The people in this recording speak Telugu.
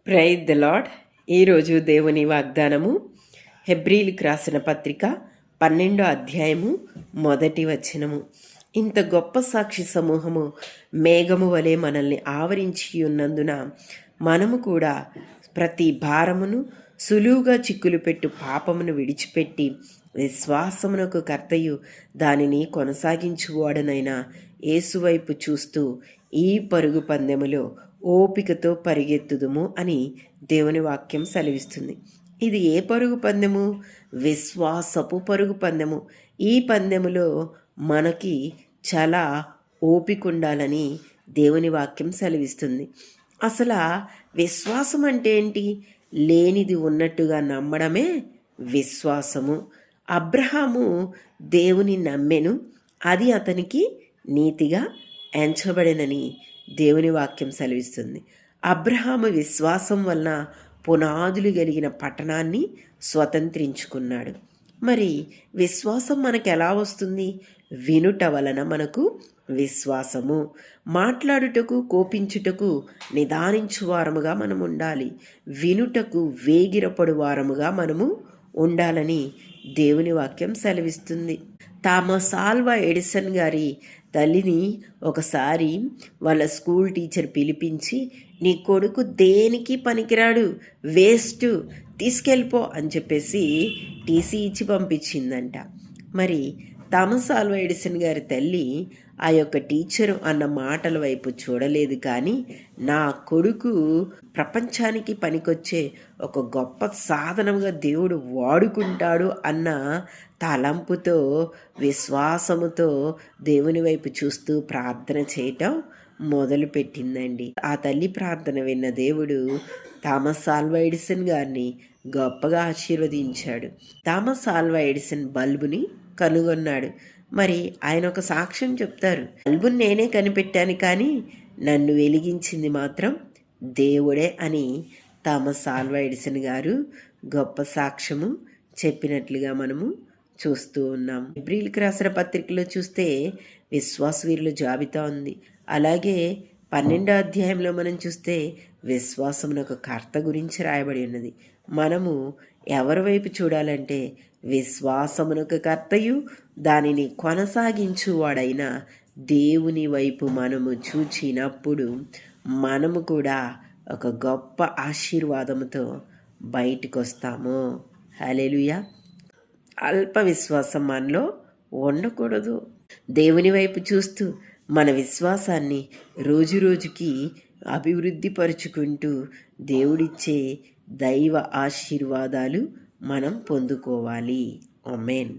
Praise the lord. ఈరోజు దేవుని వాగ్దానము హెబ్రీలకు రాసిన పత్రిక 12వ అధ్యాయము 1వ వచనము. ఇంత గొప్ప సాక్షి సమూహము మేఘము వలె మనల్ని ఆవరించి ఉన్నందున మనము కూడా ప్రతి భారమును సులువుగా చిక్కులు పెట్టు పాపమును విడిచిపెట్టి విశ్వాసమునకు కర్తయు దానిని కొనసాగించువాడనైన యేసువైపు చూస్తూ ఈ పరుగు పందెములో ఓపికతో పరిగెత్తుదుము అని దేవుని వాక్యం సెలవిస్తుంది. ఇది ఏ పరుగు పందెము? విశ్వాసపు పరుగు పందెము. ఈ పందెములో మనకి చాలా ఓపిక ఉండాలని దేవుని వాక్యం సెలవిస్తుంది. అసలు విశ్వాసం అంటే ఏంటి? లేనిది ఉన్నట్టుగా నమ్మడమే విశ్వాసము. అబ్రహాము దేవుని నమ్మెను, అది అతనికి నీతిగా ఎంచబడినని దేవుని వాక్యం సెలవిస్తుంది. అబ్రహాము విశ్వాసం వలన పునాదులు కలిగిన పట్టణాన్ని స్వతంత్రించుకున్నాడు. మరి విశ్వాసం మనకు ఎలా వస్తుంది? వినుట వలన మనకు విశ్వాసము. మాట్లాడుటకు, కోపించుటకు నిదానించువారముగా మనం ఉండాలి. వినుటకు వేగిరపడు వారముగా మనము ఉండాలని దేవుని వాక్యం సెలవిస్తుంది. థామస్ ఆల్వా ఎడిసన్ గారి తల్లిని ఒకసారి వాళ్ళ స్కూల్ టీచర్ పిలిపించి, నీ కొడుకు దేనికి పనికిరాడు, వేస్ట్, తీసుకెళ్ళిపో అని చెప్పేసి టీసీ ఇచ్చి పంపించిందంట. మరి థామస్ ఆల్వా ఎడిసన్ గారి తల్లి ఆ యొక్క టీచరు అన్న మాటల వైపు చూడలేదు, కానీ నా కొడుకు ప్రపంచానికి పనికొచ్చే ఒక గొప్ప సాధనముగా దేవుడు వాడుకుంటాడు అన్న తలంపుతో, విశ్వాసముతో దేవుని వైపు చూస్తూ ప్రార్థన చేయటం మొదలుపెట్టిందండి. ఆ తల్లి ప్రార్థన విన్న దేవుడు థామస్ ఆల్వా ఎడిసన్ గారిని గొప్పగా ఆశీర్వదించాడు. థామస్ ఆల్వా ఎడిసన్ బల్బుని కనుగొన్నాడు. మరి ఆయన ఒక సాక్ష్యం చెప్తారు, బల్బుని నేనే కనిపెట్టాను, కానీ నన్ను వెలిగించింది మాత్రం దేవుడే అని థామస్ ఆల్వా ఎడిసన్ గారు గొప్ప సాక్ష్యము చెప్పినట్లుగా మనము చూస్తూ ఉన్నాం. హెబ్రీలకు రాసిన పత్రికలో చూస్తే విశ్వాసవీరుల జాబితా ఉంది. అలాగే 12వ అధ్యాయంలో మనం చూస్తే విశ్వాసమునకు కర్త గురించి రాయబడి ఉన్నది. మనము ఎవరి వైపు చూడాలంటే విశ్వాసమునకు కర్తయు దానిని కొనసాగించువాడైన దేవుని వైపు మనము చూచినప్పుడు మనము కూడా ఒక గొప్ప ఆశీర్వాదముతో బయటికి వస్తాము. హల్లెలూయా. అల్ప విశ్వాసం మనలో ఉండకూడదు. దేవుని వైపు చూస్తూ మన విశ్వాసాన్ని రోజు రోజుకి అభివృద్ధి పరుచుకుంటూ దేవుడిచ్చే దైవ ఆశీర్వాదాలు మనం పొందుకోవాలి. ఆమేన్.